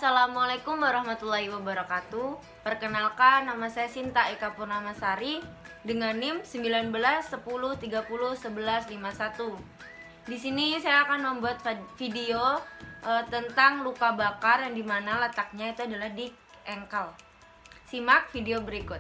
Assalamualaikum warahmatullahi wabarakatuh. Perkenalkan, nama saya Sinta Eka Purnamasari dengan NIM 1910301151. Di sini saya akan membuat video tentang luka bakar yang dimana letaknya itu adalah di engkel. Simak video berikut.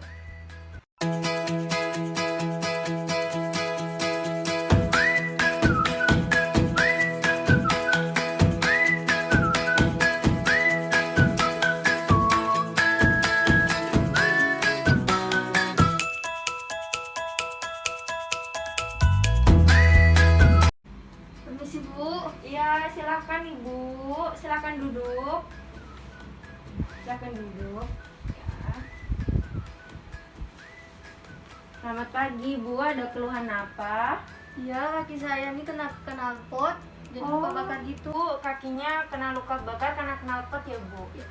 Permisi Bu. Iya, silakan Ibu. Silakan duduk. Silakan duduk. Ya. Selamat pagi, Bu. Ada keluhan apa? Ya, kaki saya ini kena knalpot, jadi luka bakar gitu. Bu, kakinya kena luka bakar karena knalpot ya, Bu? Ya.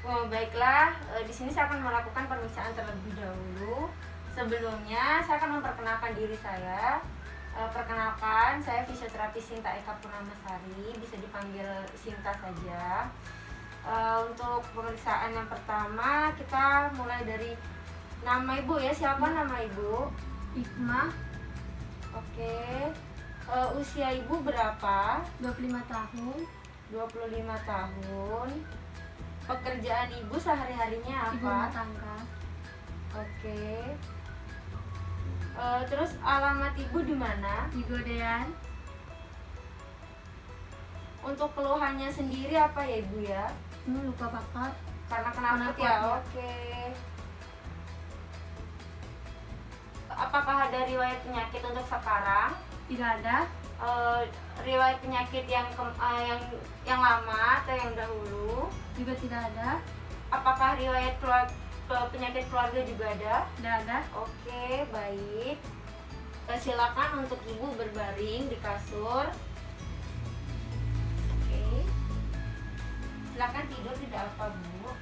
Oh, baiklah. Di sini saya akan melakukan pemeriksaan terlebih dahulu. Sebelumnya, saya akan memperkenalkan diri saya. Perkenalkan, saya fisioterapis Sinta Eka Purnamasari, bisa dipanggil Sinta saja. Untuk pemeriksaan yang pertama, kita mulai dari nama Ibu ya. Siapa nama Ibu? Hikmah, Oke. Usia Ibu berapa? 25 tahun, 25 tahun. Pekerjaan Ibu sehari-harinya ibu rumah apa? tangga. Oke. Terus alamat Ibu di mana? Di Godean, Untuk keluhannya sendiri apa ya Ibu ya? ini luka bakar. Karena knalpot Knalpot, ya? ya. Oke. Apakah ada riwayat penyakit untuk sekarang? Tidak ada. Riwayat penyakit yang lama atau yang dahulu? Juga tidak ada. Apakah riwayat penyakit keluarga juga ada? Tidak ada. Oke, baik. Silakan untuk Ibu berbaring di kasur. Oke. Silakan tidur, tidak apa, Bu.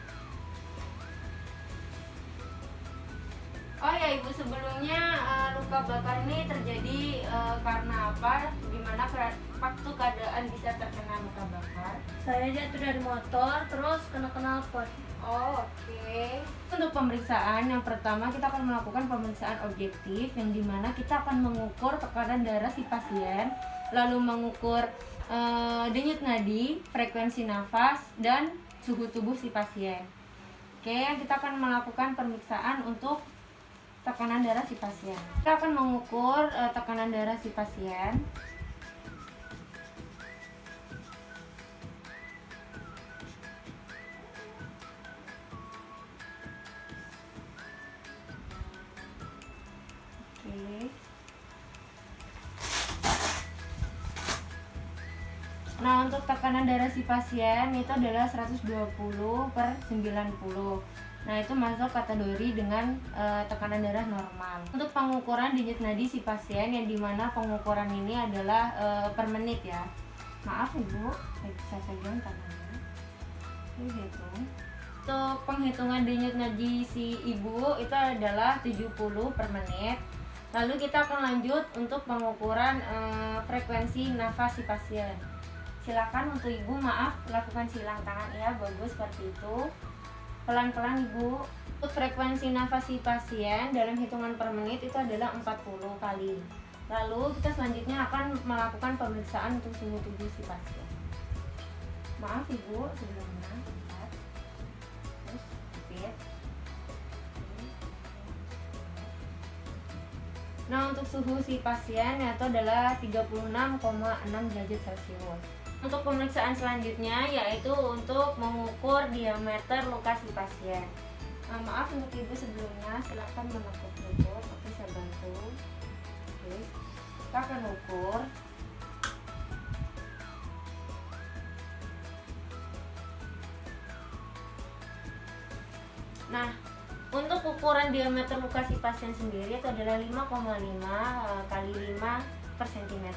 Oh ya Ibu, sebelumnya luka bakar ini terjadi karena apa? Dimana waktu keadaan bisa terkena luka bakar? Saya jatuh dari motor, terus kena knalpot. Oh, oke. Untuk pemeriksaan yang pertama kita akan melakukan pemeriksaan objektif yang dimana kita akan mengukur tekanan darah si pasien, lalu mengukur denyut nadi, frekuensi nafas, dan suhu tubuh si pasien. Oke, kita akan melakukan pemeriksaan untuk tekanan darah si pasien. Kita akan mengukur tekanan darah si pasien. Oke. Nah, untuk tekanan darah si pasien itu adalah 120/90. Nah, itu masuk kategori dengan tekanan darah normal. Untuk pengukuran denyut nadi si pasien yang dimana pengukuran ini adalah per menit ya. Maaf Ibu, saya pegang tangannya. Ini hitung. Untuk penghitungan denyut nadi si Ibu itu adalah 70 per menit. Lalu kita akan lanjut untuk pengukuran frekuensi nafas si pasien. Silakan untuk Ibu, maaf, lakukan silang tangan ya, bagus seperti itu. Pelan-pelan Ibu. Untuk frekuensi nafas si pasien dalam hitungan per menit itu adalah 40 kali. Lalu kita selanjutnya akan melakukan pemeriksaan untuk suhu tubuh si pasien. Maaf Ibu, sebelumnya. Terus, repeat. Nah, untuk suhu si pasien itu adalah 36,6 derajat Celcius. Untuk pemeriksaan selanjutnya yaitu untuk mengukur diameter luka si pasien. Maaf untuk Ibu sebelumnya, silakan menekuk lutut, oke saya bantu. Oke, kita akan ukur. Nah, untuk ukuran diameter luka si pasien sendiri itu adalah 5,5 kali 5 per cm.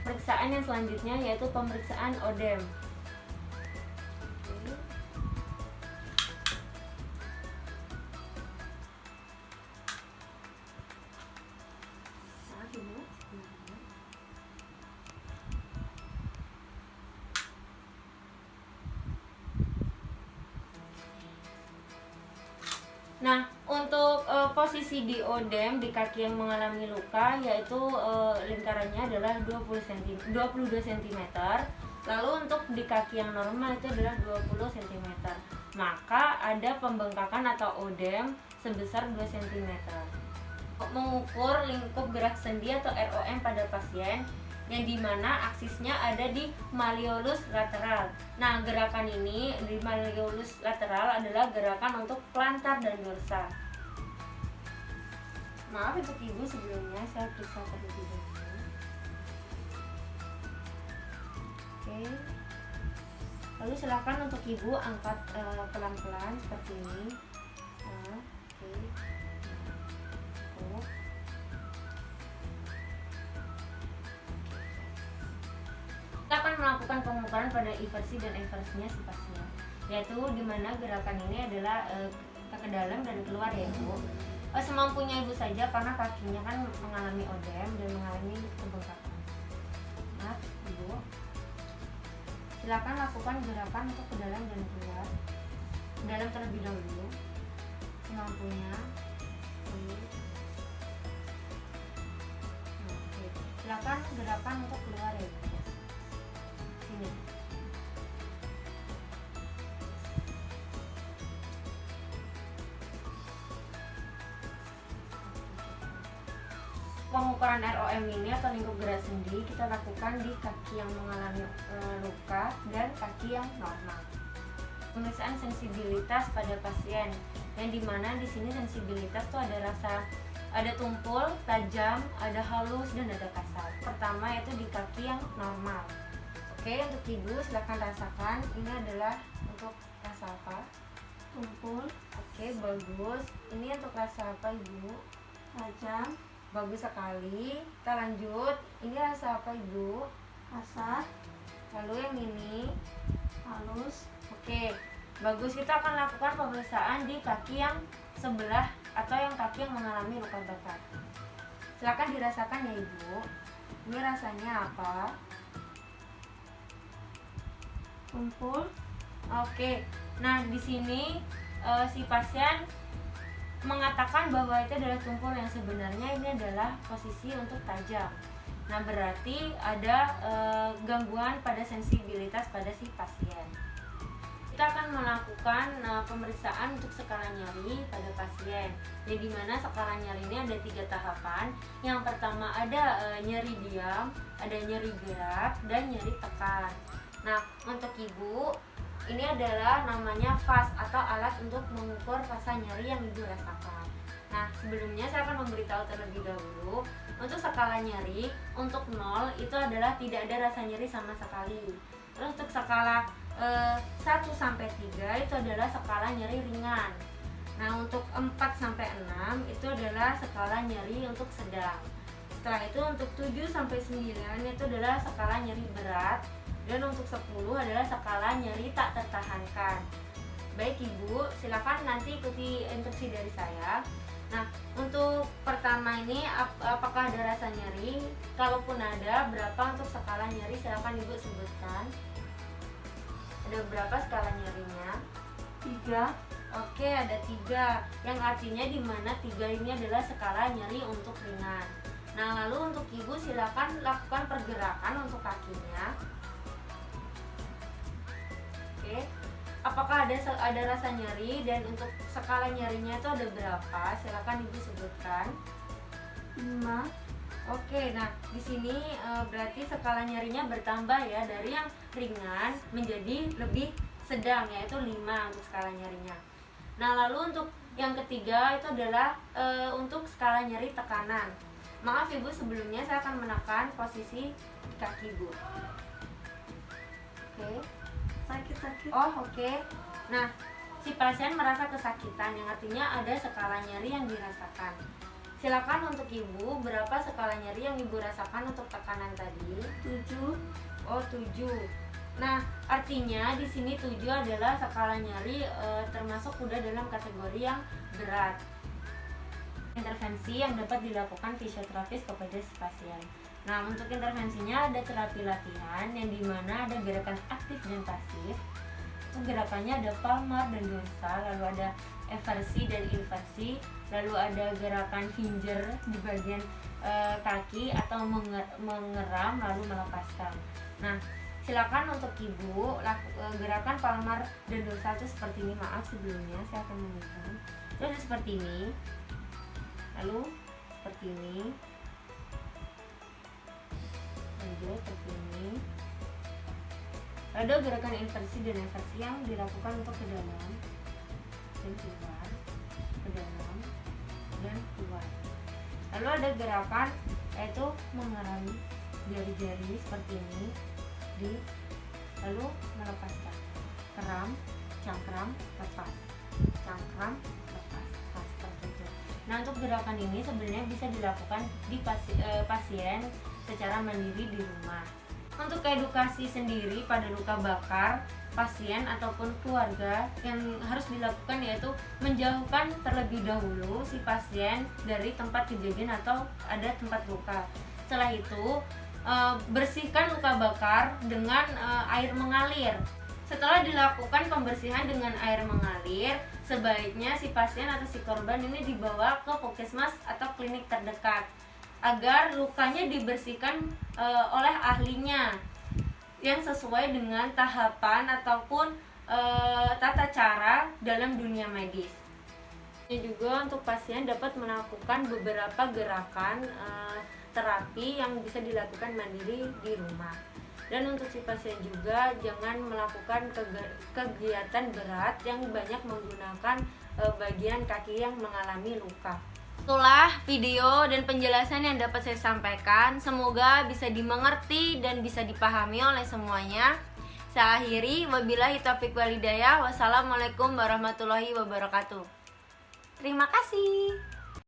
Pemeriksaan yang selanjutnya yaitu pemeriksaan odem. Nah, untuk posisi di odem di kaki yang mengalami luka yaitu lingkarannya adalah 22 cm. Lalu untuk di kaki yang normal itu adalah 20 cm. Maka ada pembengkakan atau odem sebesar 2 cm. Mengukur lingkup gerak sendi atau ROM pada pasien yang dimana aksisnya ada di malleolus lateral. Nah, gerakan ini di malleolus lateral adalah gerakan untuk plantar dan dorsal. Maaf untuk ibu, sebelumnya saya periksa terlebih dahulu. Oke. Lalu silakan untuk ibu angkat pelan-pelan seperti ini. Oke. Kita akan melakukan pengukuran pada inversi dan eversinya si pasien, yaitu dimana gerakan ini adalah ke dalam dan keluar ya ibu. Semampunya ibu saja karena kakinya kan mengalami odem dan mengalami pembengkakan. Maaf ibu, silakan lakukan gerakan untuk ke dalam dan keluar. Ke dalam terlebih dahulu semampunya. Oke. Silakan gerakan untuk keluar ya ibu. Sini. Pengukuran ROM ini atau lingkup gerak sendi kita lakukan di kaki yang mengalami luka dan kaki yang normal. Pemeriksaan sensibilitas pada pasien yang dimana di sini sensibilitas tuh ada tumpul, tajam, ada halus dan ada kasar. Pertama itu di kaki yang normal. Oke, untuk ibu silahkan rasakan. Ini adalah untuk rasa apa? Tumpul. Oke, bagus. Ini untuk rasa apa ibu? Tajam. Bagus sekali. Kita lanjut. Ini rasa apa ibu? Kasar. Lalu yang ini Halus. oke, bagus. Kita akan lakukan pemeriksaan di kaki yang sebelah atau yang kaki yang mengalami luka bakar. Silakan dirasakan ya ibu. Ini rasanya apa? Tumpul. Oke. Nah, di sini si pasien mengatakan bahwa itu adalah tumpul, yang sebenarnya ini adalah posisi untuk tajam. Nah, berarti ada gangguan pada sensibilitas pada si pasien. Kita akan melakukan pemeriksaan untuk skala nyeri pada pasien. Jadi dimana skala nyeri ini ada 3 tahapan. Yang pertama ada nyeri diam, ada nyeri gerak, dan nyeri tekan. Nah, untuk ibu ini adalah namanya VAS atau alat untuk mengukur rasa nyeri yang ibu rasakan. Nah, sebelumnya saya akan memberitahu terlebih dahulu untuk skala nyeri. Untuk 0 itu adalah tidak ada rasa nyeri sama sekali. Terus untuk skala 1 sampai 3 itu adalah skala nyeri ringan. Nah, untuk 4 sampai 6 itu adalah skala nyeri untuk sedang. Setelah itu untuk 7 sampai 9 itu adalah skala nyeri berat. Dan untuk 10 adalah skala nyeri tak tertahankan. Baik ibu, silakan nanti ikuti instruksi dari saya. Nah, untuk pertama ini apakah ada rasa nyeri? Kalaupun ada, berapa untuk skala nyeri? Silakan ibu sebutkan. Ada berapa skala nyerinya? 3. Oke, ada 3. Yang artinya di mana 3 ini adalah skala nyeri untuk ringan. Nah, lalu untuk ibu silakan lakukan pergerakan untuk kakinya. Oke, apakah ada rasa nyeri dan untuk skala nyerinya itu ada berapa? Silakan ibu sebutkan. 5. Oke, nah di sini berarti skala nyerinya bertambah ya, dari yang ringan menjadi lebih sedang, yaitu 5 untuk skala nyerinya. Nah, lalu untuk yang ketiga itu adalah untuk skala nyeri tekanan. Maaf ibu, sebelumnya saya akan menekan posisi kaki ibu. Oke. Sakit-sakit. Oh, oke. Nah, si pasien merasa kesakitan, yang artinya ada skala nyeri yang dirasakan. Silakan untuk ibu, berapa skala nyeri yang ibu rasakan untuk tekanan tadi? 7. Oh, 7. Nah, artinya di sini 7 adalah skala nyeri termasuk udah dalam kategori yang berat. Intervensi yang dapat dilakukan fisioterapis kepada si pasien. Nah, untuk intervensinya ada terapi latihan yang dimana ada gerakan aktif dan pasif. gerakannya ada palmar dan dorsal, lalu ada eversi dan inversi, lalu ada gerakan finger di bagian kaki atau mengeram lalu melepaskan. Nah, silakan untuk ibu gerakan palmar dan dorsal itu seperti ini. Maaf sebelumnya saya akan menunjukkan. Terus seperti ini, lalu seperti ini, lanjut seperti ini. Ada gerakan inversi dan eversi yang dilakukan untuk ke dalam dan keluar, ke dalam dan keluar. Lalu ada gerakan yaitu mengeram jari-jari seperti ini, lalu melepaskan, keram, cangkram, lepas, cangkram, lepas, seperti itu. Nah, untuk gerakan ini sebenarnya bisa dilakukan di pasien secara mandiri di rumah. Untuk edukasi sendiri pada luka bakar, pasien ataupun keluarga yang harus dilakukan yaitu menjauhkan terlebih dahulu si pasien dari tempat kejadian atau ada tempat luka. Setelah itu bersihkan luka bakar dengan air mengalir. Setelah dilakukan pembersihan dengan air mengalir, sebaiknya si pasien atau si korban ini dibawa ke puskesmas atau klinik terdekat agar lukanya dibersihkan oleh ahlinya yang sesuai dengan tahapan ataupun tata cara dalam dunia medis. Ini juga untuk pasien dapat melakukan beberapa gerakan terapi yang bisa dilakukan mandiri di rumah. Dan untuk si pasien juga jangan melakukan kegiatan berat yang banyak menggunakan bagian kaki yang mengalami luka. Itulah video dan penjelasan yang dapat saya sampaikan. Semoga bisa dimengerti dan bisa dipahami oleh semuanya. Saya akhiri, wabillahi taufiq walhidayah. Wassalamualaikum warahmatullahi wabarakatuh. Terima kasih.